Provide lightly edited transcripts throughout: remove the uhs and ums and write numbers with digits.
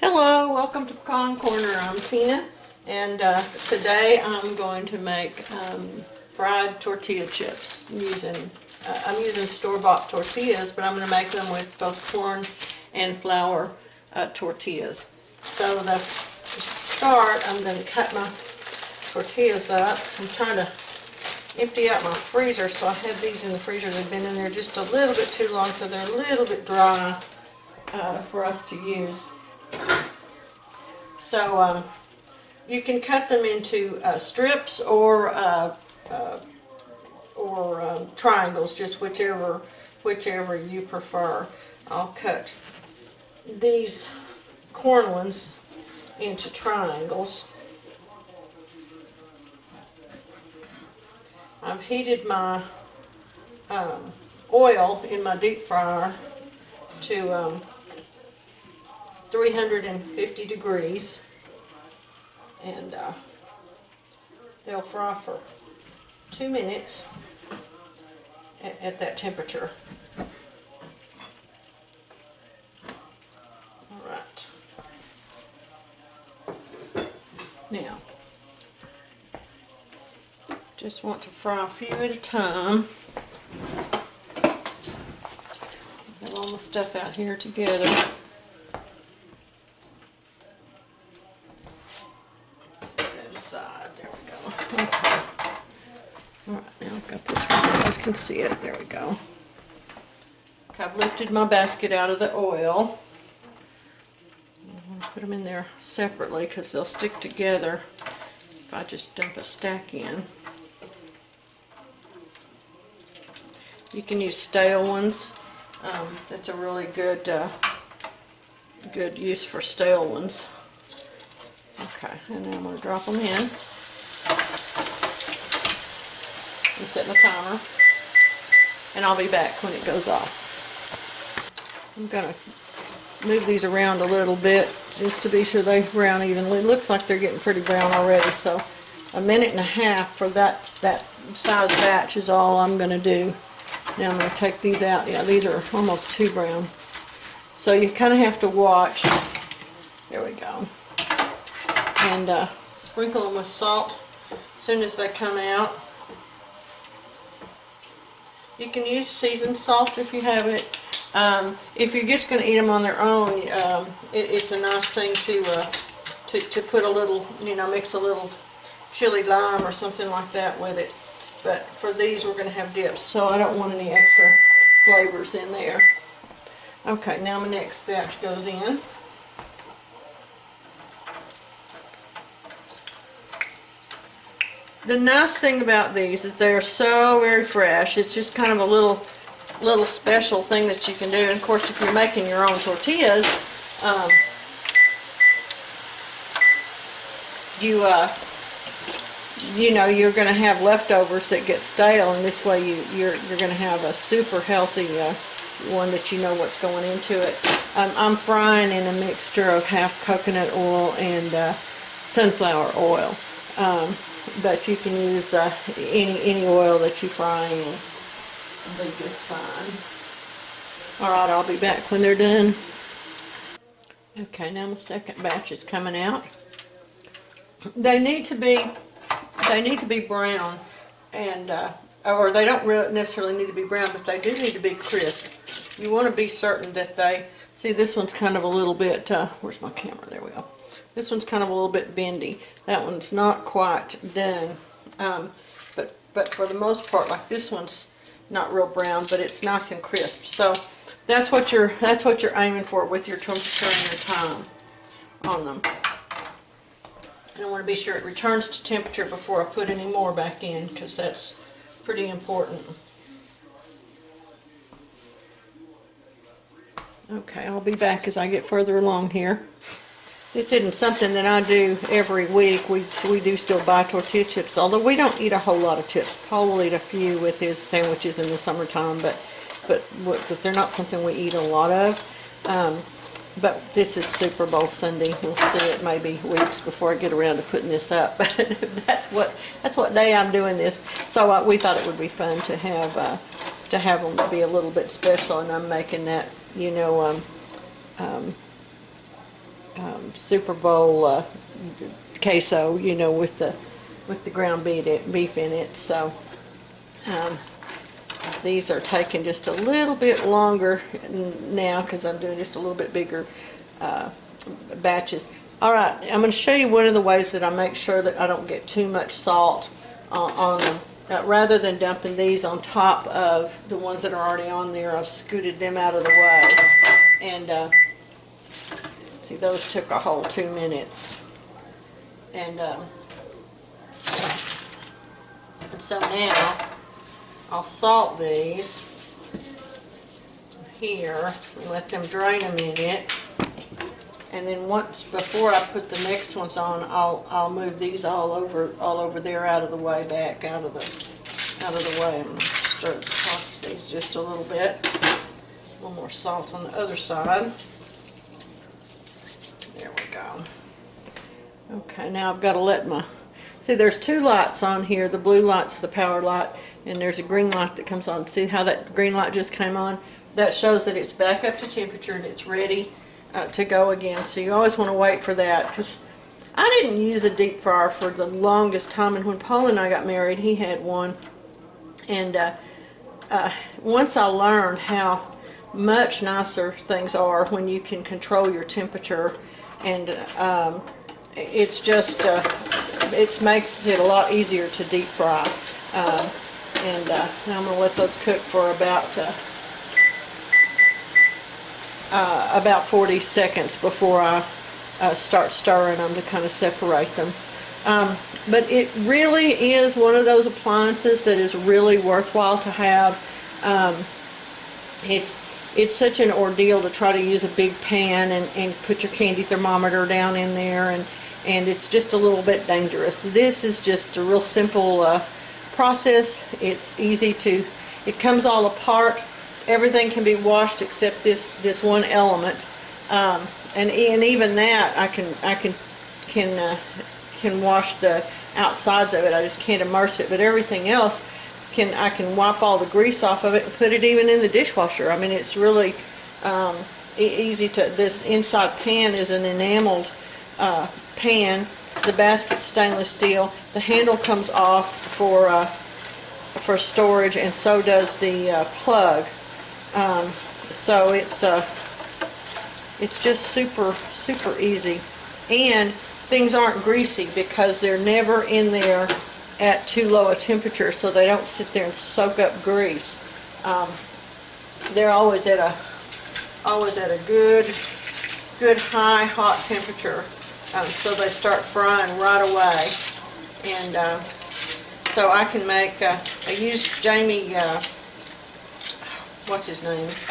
Hello, welcome to Pecan Corner. I'm Tina, and today I'm going to make fried tortilla chips. I'm using store-bought tortillas, but I'm going to make them with both corn and flour tortillas. So to start, I'm going to cut my tortillas up. I'm trying to empty out my freezer, so I have these in the freezer. They've been in there just a little bit too long, so they're a little bit dry for us to use. So you can cut them into strips or triangles, just whichever you prefer. I'll cut these corn ones into triangles. I've heated my oil in my deep fryer to 350 degrees, and they'll fry for 2 minutes at that temperature. Alright. Now, just want to fry a few at a time. Get all the stuff out here together. There we go. Okay. Alright, now I've got this one. You guys can see it. There we go. Okay, I've lifted my basket out of the oil. I'm going to put them in there separately because they'll stick together if I just dump a stack in. You can use stale ones. That's a really good use for stale ones. Okay, and then I'm going to drop them in. And set my timer, and I'll be back when it goes off. I'm going to move these around a little bit just to be sure they brown evenly. It looks like they're getting pretty brown already, so 1.5 minutes for that size batch is all I'm going to do. Now I'm going to take these out. Yeah, these are almost too brown. So you kind of have to watch. There we go. And sprinkle them with salt as soon as they come out. You can use seasoned salt if you have it. If you're just going to eat them on their own, it's a nice thing to put a little, mix a little chili lime or something like that with it. But for these, we're going to have dips, so I don't want any extra flavors in there. Okay, now my next batch goes in. The nice thing about these is they're so very fresh. It's just kind of a little special thing that you can do. And of course, if you're making your own tortillas, you're going to have leftovers that get stale, and this way you're going to have a super healthy one that you know what's going into it. I'm frying in a mixture of half coconut oil and sunflower oil. But you can use any oil that you fry in. It'll be just fine. Alright, I'll be back when they're done. Okay, now my second batch is coming out. They need to be brown, and or they don't really necessarily need to be brown, but they do need to be crisp. You want to be certain that they, see, this one's kind of a little bit, where's my camera? There we go. This one's kind of a little bit bendy. That one's not quite done, but for the most part, like this one's not real brown, but it's nice and crisp. So that's what you're aiming for with your temperature and your time on them. And I want to be sure it returns to temperature before I put any more back in, because that's pretty important. Okay, I'll be back as I get further along here. This isn't something that I do every week. We do still buy tortilla chips, although we don't eat a whole lot of chips. Paul will eat a few with his sandwiches in the summertime, but they're not something we eat a lot of. But this is Super Bowl Sunday. We'll see it maybe weeks before I get around to putting this up. But that's what day I'm doing this. So we thought it would be fun to have them be a little bit special, and I'm making that, Superbowl queso, you know, with the ground beef in it. So these are taking just a little bit longer now because I'm doing just a little bit bigger batches. All right, I'm going to show you one of the ways that I make sure that I don't get too much salt on them. Rather than dumping these on top of the ones that are already on there, I've scooted them out of the way. And see, those took a whole 2 minutes. And so now I'll salt these here and let them drain a minute. And then before I put the next ones on, I'll move these all over there, out of the way, back out of the way. I'm going to stir across these just a little bit. A little more salt on the other side. There we go. Okay, now I've got to let see, there's 2 lights on here. The blue light's the power light, and there's a green light that comes on. See how that green light just came on? That shows that it's back up to temperature and it's ready to go again. So you always want to wait for that, because I didn't use a deep fryer for the longest time, and when Paul and I got married, he had one. And once I learned how much nicer things are when you can control your temperature, and it's just it makes it a lot easier to deep fry. Now I'm going to let those cook for about 40 seconds before I start stirring them to kind of separate them. But it really is one of those appliances that is really worthwhile to have. It's such an ordeal to try to use a big pan and put your candy thermometer down in there, and it's just a little bit dangerous. This is just a real simple process. It's easy it comes all apart. Everything can be washed except this one element, and even that I can wash the outsides of it. I just can't immerse it. But everything else I can wipe all the grease off of it and put it even in the dishwasher. I mean, it's really easy to. This inside pan is an enameled pan. The basket's stainless steel. The handle comes off for storage, and so does the plug. So it's just super easy, and things aren't greasy because they're never in there at too low a temperature, so they don't sit there and soak up grease. They're always at a good high hot temperature, so they start frying right away. And so I can make. I used Jamie. What's his name's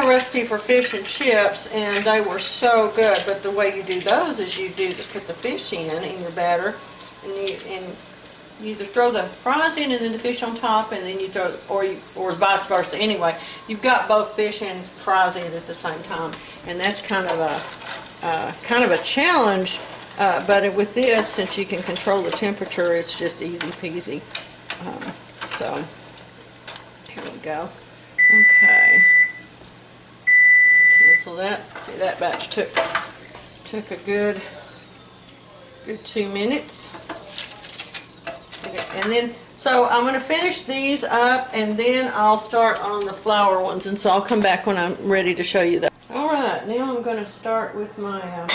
recipe for fish and chips, and they were so good. But the way you do those is you put the fish in your batter, and you either throw the fries in and then the fish on top, and then you throw, or vice versa. Anyway, you've got both fish and fries in at the same time, and that's kind of a challenge. But with this, since you can control the temperature, it's just easy peasy. So. Here we go. Okay. Cancel that. See, that batch took a good 2 minutes. Okay. And then, so I'm going to finish these up, and then I'll start on the flour ones, and so I'll come back when I'm ready to show you that. All right, now I'm going to start with my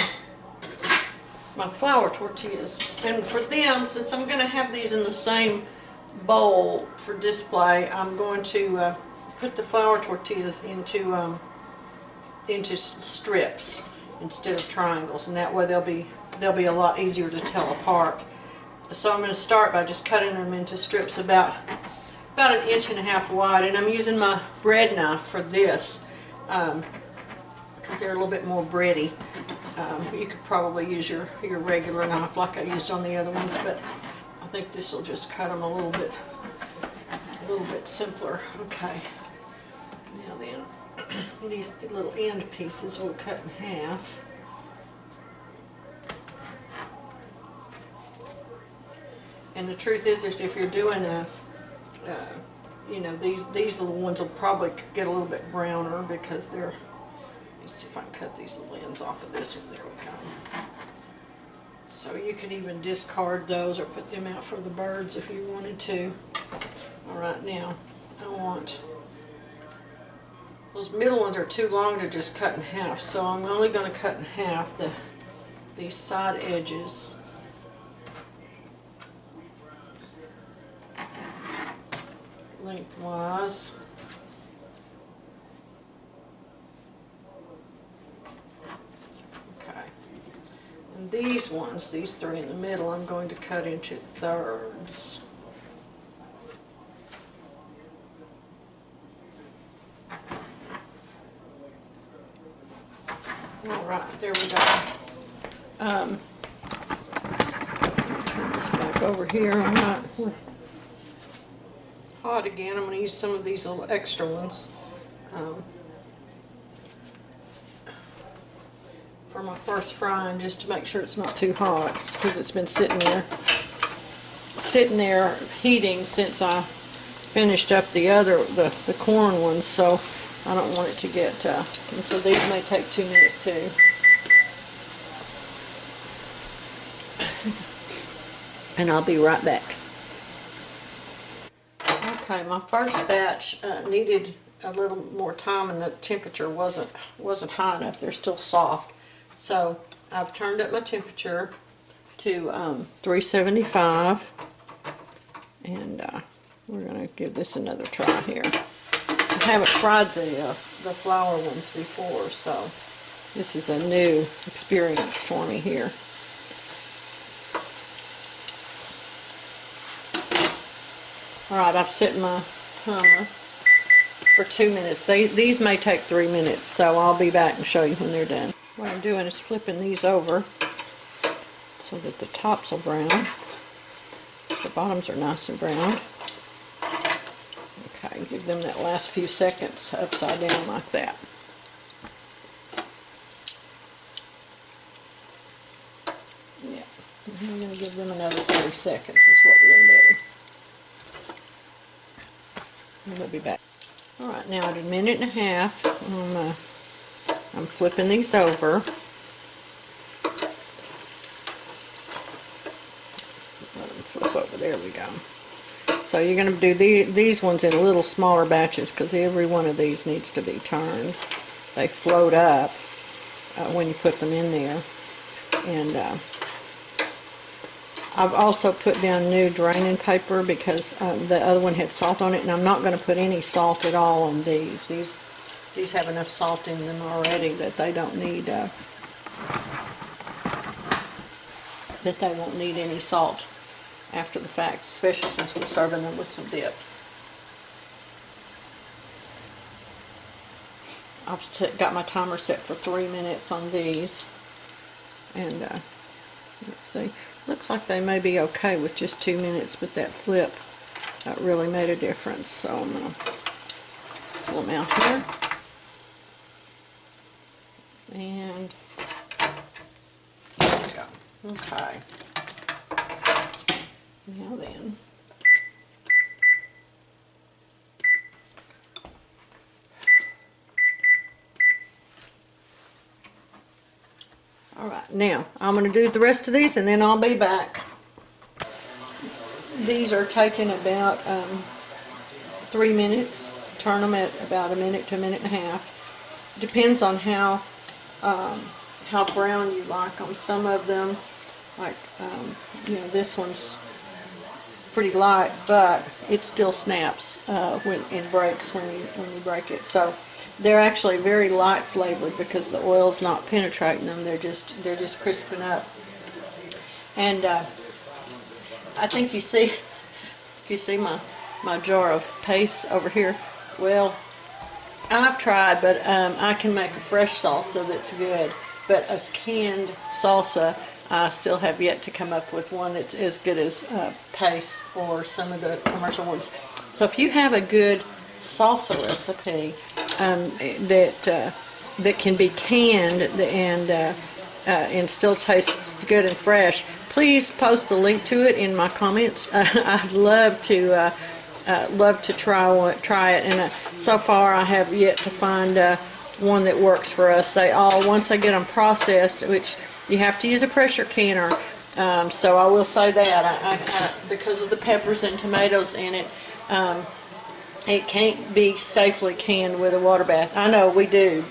my flour tortillas, and for them, since I'm going to have these in the same bowl for display, I'm going to put the flour tortillas into strips instead of triangles, and that way they'll be a lot easier to tell apart. So I'm going to start by just cutting them into strips about 1.5 inches wide, and I'm using my bread knife for this because they're a little bit more bready. You could probably use your regular knife like I used on the other ones, but I think this will just cut them a little bit simpler. Okay. Now then, these little end pieces we'll cut in half. And the truth is, if you're doing you know, these little ones will probably get a little bit browner because they're Let's see if I can cut these little ends off of this one. There we go. So you could even discard those or put them out for the birds if you wanted to. All right, now I want, those middle ones are too long to just cut in half, so I'm only going to cut in half these side edges. Lengthwise. Okay. And these ones, these three in the middle, I'm going to cut into thirds. All right, there we go. Turn this back over here. I'm not hot again. I'm going to use some of these little extra ones for my first frying, just to make sure it's not too hot, because it's been sitting there heating since I finished up the corn ones, so I don't want it to get and so these may take 2 minutes too. And I'll be right back. Okay, my first batch needed a little more time, and the temperature wasn't high enough. They're still soft. So I've turned up my temperature to 375, and we're going to give this another try here. I haven't fried the flour ones before, so this is a new experience for me here. Alright, I've set my timer for 2 minutes. These may take 3 minutes, so I'll be back and show you when they're done. What I'm doing is flipping these over so that the tops are brown. The bottoms are nice and brown. Okay, give them that last few seconds upside down like that. Yeah, and we're going to give them another 30 seconds is what we're going to do. And we'll be back. Alright, now at 1.5 minutes, I'm flipping these over. Let them flip over. There we go. So you're going to do these ones in little smaller batches, because every one of these needs to be turned. They float up when you put them in there. And I've also put down new draining paper because the other one had salt on it, and I'm not going to put any salt at all on these. These have enough salt in them already that they don't need that they won't need any salt after the fact, especially since we're serving them with some dips. I've got my timer set for 3 minutes on these, and let's see. Looks like they may be okay with just 2 minutes, but that flip really made a difference. So I'm going to pull them out here. And there we go. Okay. Now then. Alright, now I'm going to do the rest of these and then I'll be back. These are taking about 3 minutes. Turn them at about 1 minute to 1.5 minutes. Depends on how brown you like them. Some of them, like you know, this one's pretty light, but it still snaps when it breaks when you break it. So they're actually very light flavored because the oil's not penetrating them. They're just crisping up. And I think you see my jar of paste over here. Well, I've tried, but I can make a fresh salsa that's good. But a canned salsa, I still have yet to come up with one that's as good as paste for some of the commercial ones. So if you have a good salsa recipe that can be canned and still tastes good and fresh, please post a link to it in my comments. I'd love to try it, and so far I have yet to find one that works for us. They all, once I get them processed, which you have to use a pressure canner, so I will say that, I because of the peppers and tomatoes in it, it can't be safely canned with a water bath. I know we do,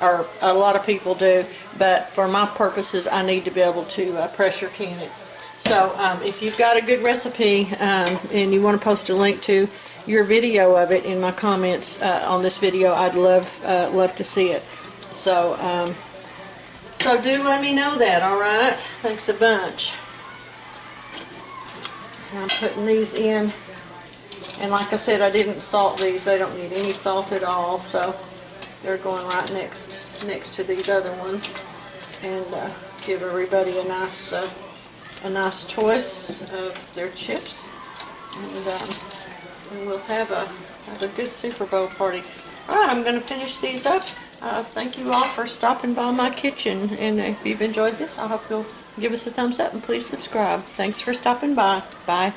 or a lot of people do, but for my purposes, I need to be able to pressure can it. So if you've got a good recipe and you want to post a link to your video of it in my comments on this video, I'd love to see it. So so do let me know that, all right? Thanks a bunch. I'm putting these in, and like I said, I didn't salt these. They don't need any salt at all, so they're going right next to these other ones, and give everybody a nice choice of their chips, and we'll have a good Super Bowl party. All right, I'm going to finish these up. Thank you all for stopping by my kitchen, and if you've enjoyed this, I hope you'll give us a thumbs up and please subscribe. Thanks for stopping by. Bye.